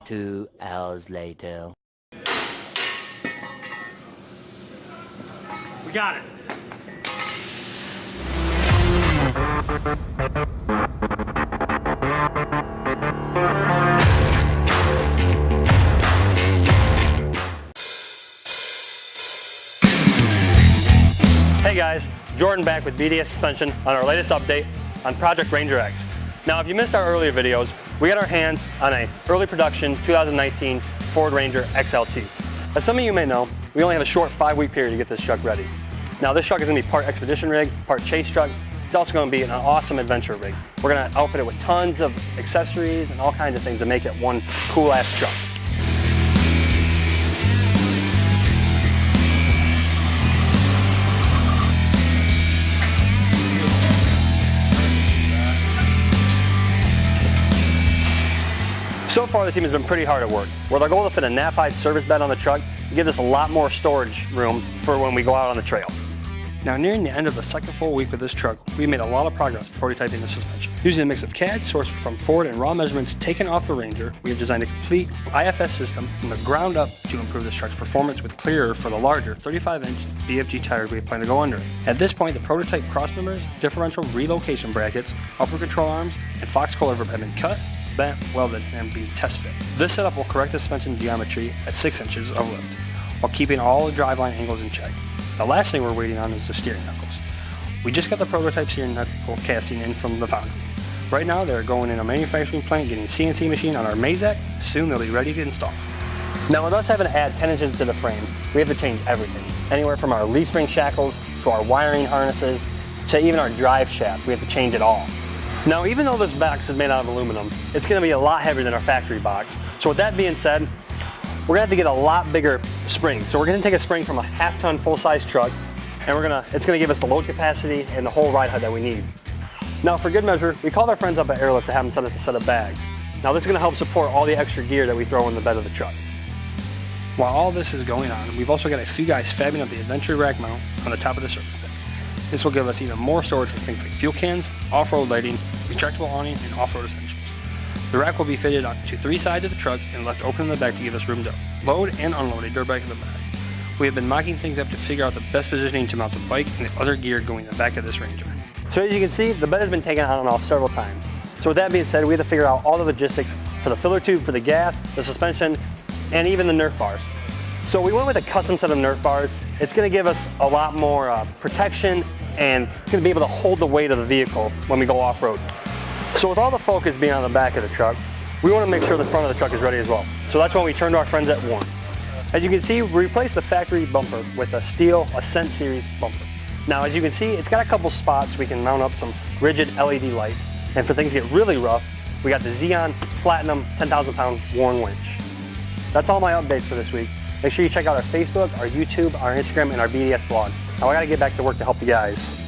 2 hours later. We got it. Hey guys, Jordan back with BDS Suspension on our latest update on Project Ranger X. Now if you missed our earlier videos, we got our hands on a early production 2019 Ford Ranger XLT. As some of you may know, we only have a short 5-week period to get this truck ready. Now this truck is going to be part expedition rig, part chase truck. It's also going to be an awesome adventure rig. We're going to outfit it with tons of accessories and all kinds of things to make it one cool ass truck. So far the team has been pretty hard at work. With our goal to fit a Knapheide service bed on the truck to give us a lot more storage room for when we go out on the trail. Now nearing the end of the second full week with this truck, we made a lot of progress prototyping the suspension. Using a mix of CAD sourced from Ford and raw measurements taken off the Ranger, we have designed a complete IFS system from the ground up to improve this truck's performance with clearer for the larger 35-inch BFG tires we have planned to go under. At this point, the prototype crossmembers, differential relocation brackets, upper control arms, and Fox coilover have been cut, bent, welded, and be test fit. This setup will correct the suspension geometry at 6 inches of lift, while keeping all the driveline angles in check. The last thing we're waiting on is the steering knuckles. We just got the prototype steering knuckle casting in from the foundry. Right now they're going in a manufacturing plant getting CNC machine on our Mazak. Soon they'll be ready to install. Now with us having to add 10 inches to the frame, we have to change everything. Anywhere from our leaf spring shackles to our wiring harnesses to even our drive shaft, we have to change it all. Now even though this box is made out of aluminum, it's going to be a lot heavier than our factory box. So with that being said, we're going to have to get a lot bigger spring. So we're going to take a spring from a half-ton full-size truck and it's going to give us the load capacity and the whole ride height that we need. Now for good measure, we called our friends up at Airlift to have them send us a set of bags. Now this is going to help support all the extra gear that we throw in the bed of the truck. While all this is going on, we've also got a few guys fabbing up the adventure rack mount on the top of the service bed. This will give us even more storage for things like fuel cans, off-road lighting, retractable awning, and off-road essentials. The rack will be fitted onto 3 sides of the truck and left open in the back to give us room to load and unload a dirt bike in the back. We have been mocking things up to figure out the best positioning to mount the bike and the other gear going in the back of this Ranger. So as you can see, the bed has been taken on and off several times. So with that being said, we have to figure out all the logistics for the filler tube for the gas, the suspension, and even the Nerf bars. So we went with a custom set of Nerf bars. It's going to give us a lot more protection, and it's going to be able to hold the weight of the vehicle when we go off-road. So with all the focus being on the back of the truck, we want to make sure the front of the truck is ready as well. So that's when we turn to our friends at Warn. As you can see, we replaced the factory bumper with a steel Ascent Series bumper. Now as you can see, it's got a couple spots we can mount up some rigid LED lights, and for things to get really rough, we got the Xeon Platinum 10,000 pound Warn winch. That's all my updates for this week. Make sure you check out our Facebook, our YouTube, our Instagram, and our BDS blog. Now I gotta get back to work to help the guys.